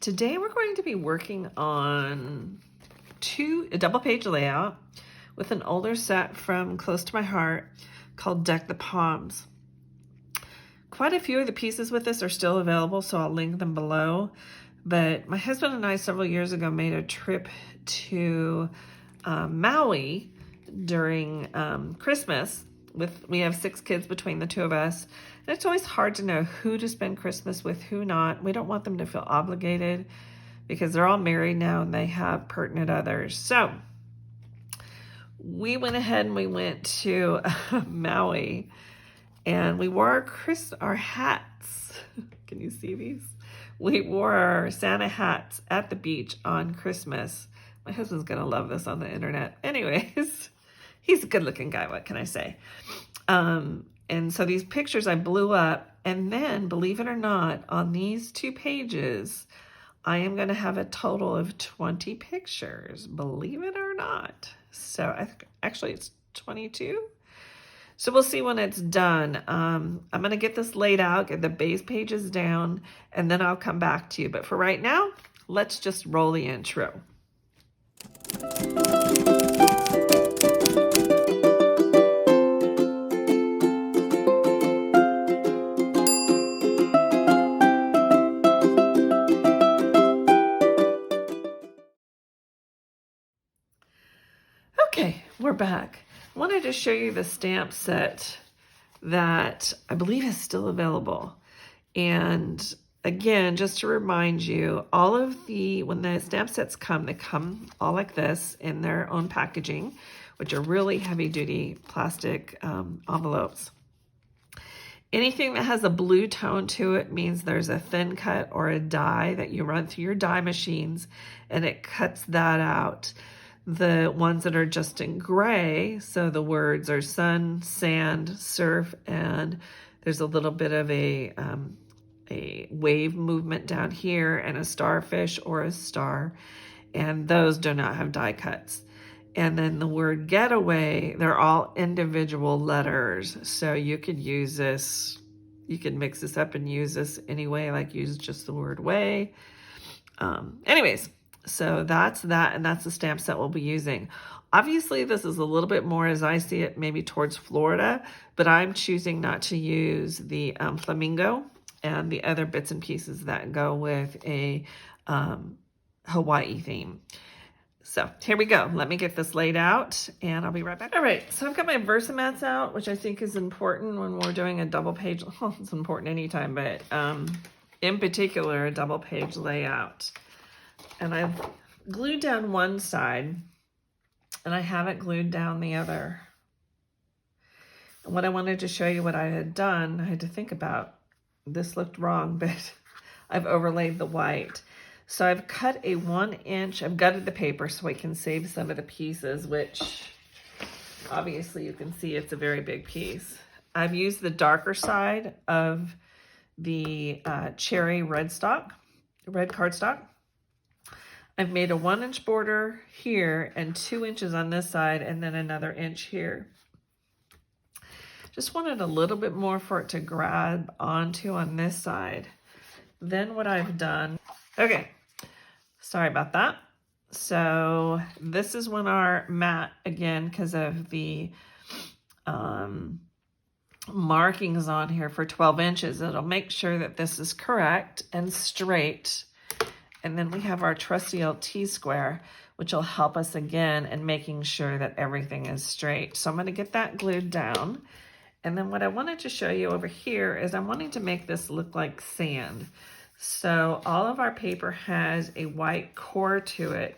Today we're going to be working on a double page layout with an older set from Close to My Heart called Deck the Palms. Quite a few of the pieces with this are still available, so I'll link them below. But my husband and I several years ago made a trip to Maui during Christmas. We have 6 kids between the 2 of us. And it's always hard to know who to spend Christmas with, who not. We don't want them to feel obligated because they're all married now and they have pertinent others. So we went ahead and we went to Maui and we wore our hats. Can you see these? We wore our Santa hats at the beach on Christmas. My husband's gonna love this on the internet. Anyways, he's a good looking guy, what can I say? And so these pictures I blew up, and then, believe it or not, on these 2 pages, I am gonna have a total of 20 pictures, believe it or not. So I think actually it's 22. So we'll see when it's done. I'm gonna get this laid out, get the base pages down, and then I'll come back to you. But for right now, let's just roll the intro. Okay, we're back. I wanted to show you the stamp set that I believe is still available. And again, just to remind you, when the stamp sets come, they come all like this in their own packaging, which are really heavy duty plastic envelopes. Anything that has a blue tone to it means there's a thin cut or a die that you run through your die machines and it cuts that out. The ones that are just in gray, so the words are sun, sand, surf, and there's a little bit of a wave movement down here and a starfish or a star, and those do not have die cuts. And then the word getaway, they're all individual letters, so you could use this, you could mix this up and use this anyway, like use just the word way. Anyways, so that's that, and that's the stamp set we'll be using. Obviously, this is a little bit more, as I see it, maybe towards Florida, but I'm choosing not to use the flamingo and the other bits and pieces that go with a Hawaii theme. So here we go. Let me get this laid out and I'll be right back. All right, so I've got my Versamats out, which I think is important when we're doing a double page. Well, it's important anytime, but in particular, a double page layout. And I've glued down one side and I haven't glued down the other. And what I wanted to show you what I had done, I had to think about, this looked wrong, but I've overlaid the white. So I've cut a 1 inch, I've gutted the paper so I can save some of the pieces, which obviously you can see it's a very big piece. I've used the darker side of the cherry red cardstock. I've made a 1 inch border here and 2 inches on this side and then another inch here. Just wanted a little bit more for it to grab onto on this side. Then what I've done, okay, sorry about that. So this is when our mat, again, because of the markings on here for 12 inches, it'll make sure that this is correct and straight. And then we have our trusty old T-square, which will help us again in making sure that everything is straight. So I'm going to get that glued down. And then what I wanted to show you over here is I'm wanting to make this look like sand. So all of our paper has a white core to it.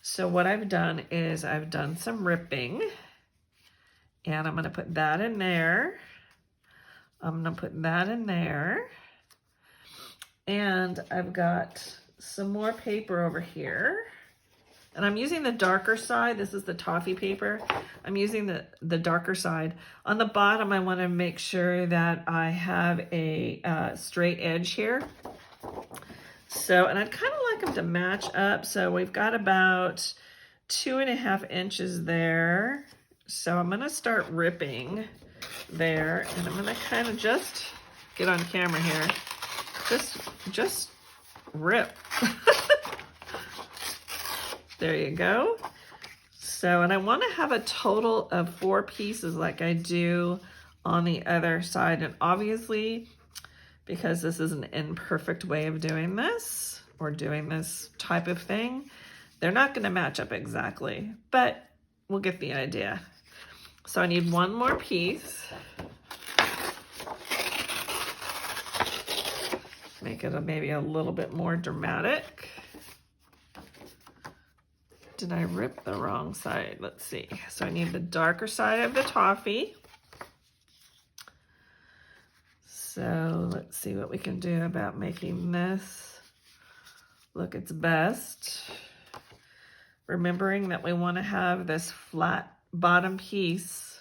So what I've done is I've done some ripping. And I'm going to put that in there. I'm going to put that in there. And I've got some more paper over here. And I'm using the darker side. This is the toffee paper. I'm using the darker side. On the bottom, I want to make sure that I have a straight edge here. So, and I'd kind of like them to match up. So we've got about 2.5 inches there. So I'm going to start ripping there. And I'm going to kind of just get on camera here. Just rip. There you go. So, and I want to have a total of 4 pieces like I do on the other side. And obviously, because this is an imperfect way of doing this, or doing this type of thing, they're not going to match up exactly, but we'll get the idea. So I need 1 more piece. Make it maybe a little bit more dramatic. Did I rip the wrong side? Let's see. So I need the darker side of the toffee. So let's see what we can do about making this look its best. Remembering that we want to have this flat bottom piece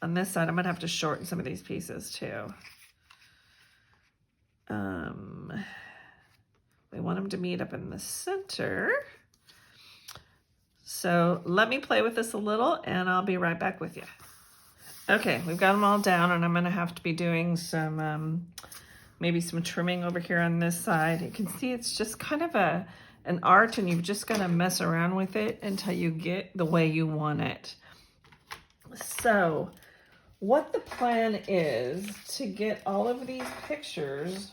on this side. I'm going to have to shorten some of these pieces too. We want them to meet up in the center. So let me play with this a little and I'll be right back with you. Okay, we've got them all down and I'm going to have to be doing some, maybe some trimming over here on this side. You can see it's just kind of an art, and you've just got to mess around with it until you get the way you want it. So what the plan is to get all of these pictures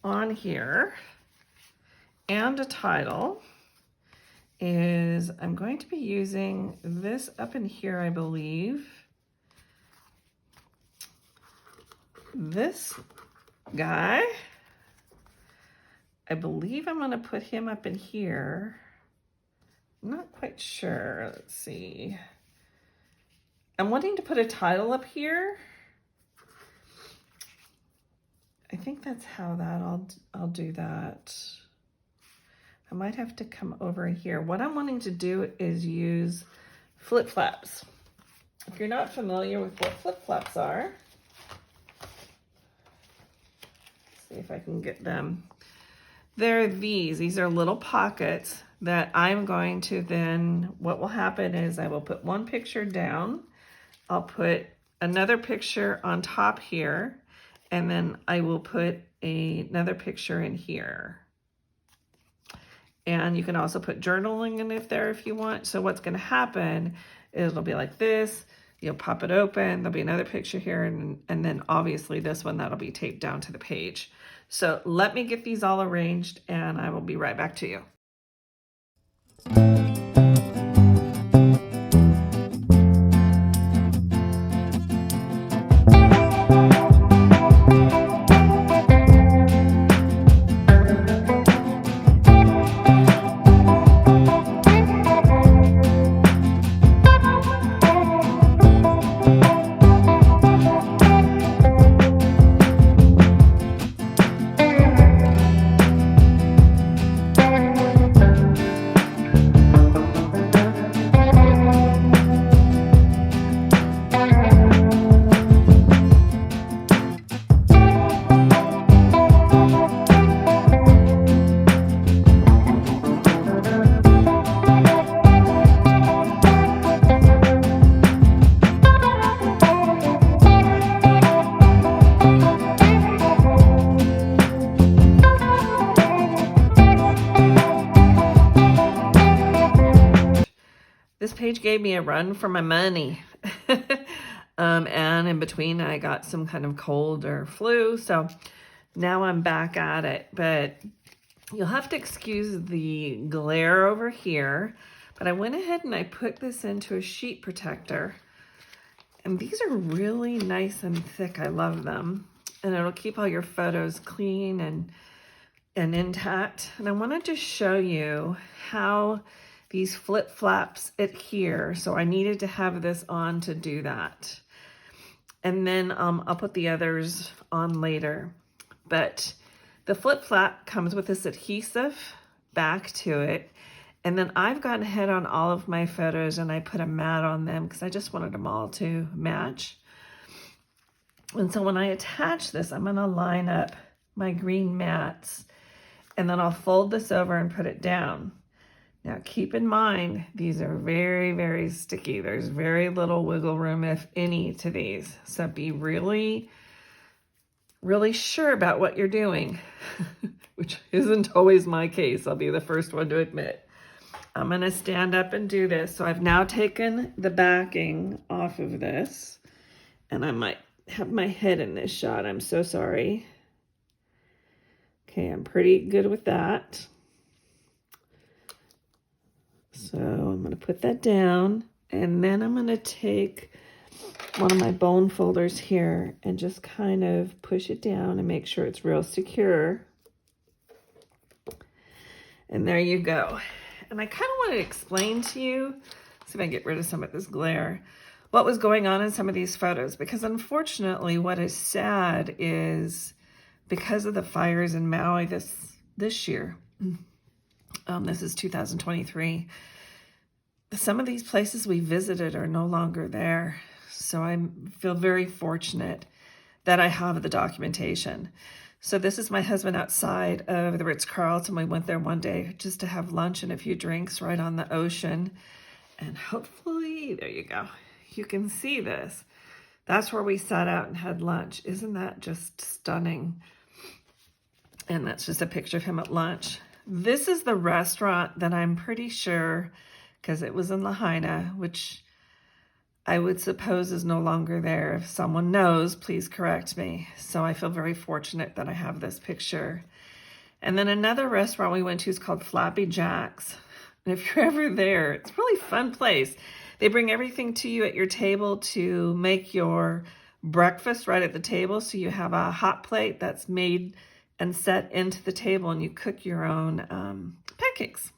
on here and a title is I'm going to be using this up in here, I believe. This guy, I believe I'm going to put him up in here. I'm not quite sure. Let's see. I'm wanting to put a title up here. I think that's how I'll do that. I might have to come over here. What I'm wanting to do is use flip-flaps. If you're not familiar with what flip-flaps are, see if I can get them. They're these are little pockets that I'm going to then, what will happen is I will put one picture down, I'll put another picture on top here, and then I will put another picture in here. And you can also put journaling in it there if you want. So what's going to happen is it'll be like this. You'll pop it open. There'll be another picture here. And then obviously this one, that'll be taped down to the page. So let me get these all arranged and I will be right back to you. This page gave me a run for my money. And in between I got some kind of cold or flu. So now I'm back at it, but you'll have to excuse the glare over here. But I went ahead and I put this into a sheet protector. And these are really nice and thick. I love them. And it'll keep all your photos clean and intact. And I wanted to show you how these flip-flaps adhere. So I needed to have this on to do that. And then I'll put the others on later. But the flip-flap comes with this adhesive back to it. And then I've gone ahead on all of my photos and I put a mat on them because I just wanted them all to match. And so when I attach this, I'm going to line up my green mats and then I'll fold this over and put it down. Now keep in mind, these are very, very sticky. There's very little wiggle room, if any, to these. So be really, really sure about what you're doing, which isn't always my case, I'll be the first one to admit. I'm going to stand up and do this. So I've now taken the backing off of this, and I might have my head in this shot. I'm so sorry. Okay, I'm pretty good with that. So I'm going to put that down, and then I'm going to take one of my bone folders here and just kind of push it down and make sure it's real secure. And there you go. And I kind of want to explain to you, see if I can get rid of some of this glare, what was going on in some of these photos. Because unfortunately, what is sad is because of the fires in Maui this year, this is 2023, some of these places we visited are no longer there. So I feel very fortunate that I have the documentation. So this is my husband outside of the Ritz-Carlton. We went there one day just to have lunch and a few drinks right on the ocean. And hopefully, there you go. You can see this. That's where we sat out and had lunch. Isn't that just stunning? And that's just a picture of him at lunch. This is the restaurant that I'm pretty sure, because it was in Lahaina, which I would suppose is no longer there. If someone knows, please correct me. So I feel very fortunate that I have this picture. And then another restaurant we went to is called Flappy Jack's. And if you're ever there, it's a really fun place. They bring everything to you at your table to make your breakfast right at the table. So you have a hot plate that's made and set into the table, and you cook your own pancakes.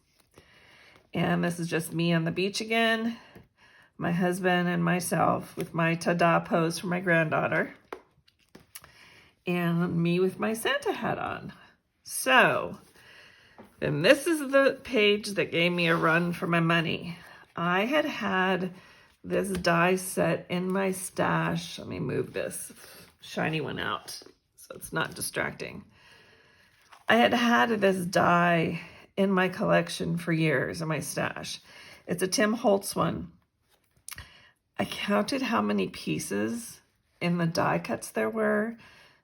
And this is just me on the beach again. My husband and myself with my ta-da pose for my granddaughter. And me with my Santa hat on. So, and this is the page that gave me a run for my money. I had this die set in my stash. Let me move this shiny one out so it's not distracting. I had this die in my collection for years in my stash. It's a Tim Holtz one. I counted how many pieces in the die cuts there were.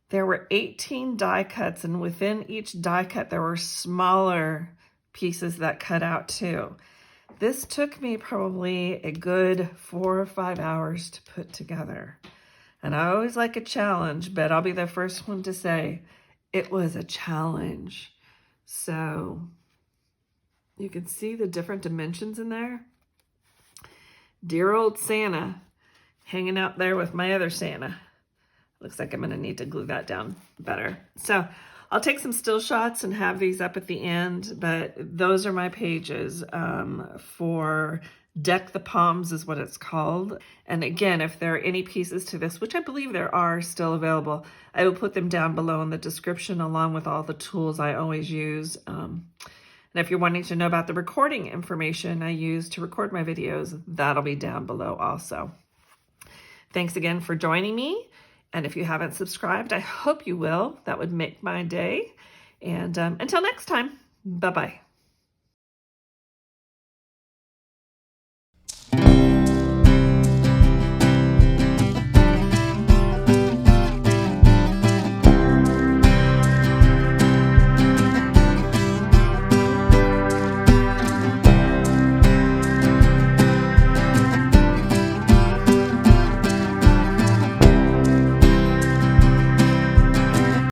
There were 18 die cuts, and within each die cut, there were smaller pieces that cut out too. This took me probably a good 4 or 5 hours to put together. And I always like a challenge, but I'll be the first one to say it was a challenge. So you can see the different dimensions in there. Dear old Santa hanging out there with my other Santa. Looks like I'm going to need to glue that down better. So I'll take some still shots and have these up at the end, but those are my pages for Deck the Palms is what it's called. And again, if there are any pieces to this, which I believe there are still available, I will put them down below in the description along with all the tools I always use. And if you're wanting to know about the recording information I use to record my videos, that'll be down below also. Thanks again for joining me. And if you haven't subscribed, I hope you will. That would make my day. And until next time, bye-bye.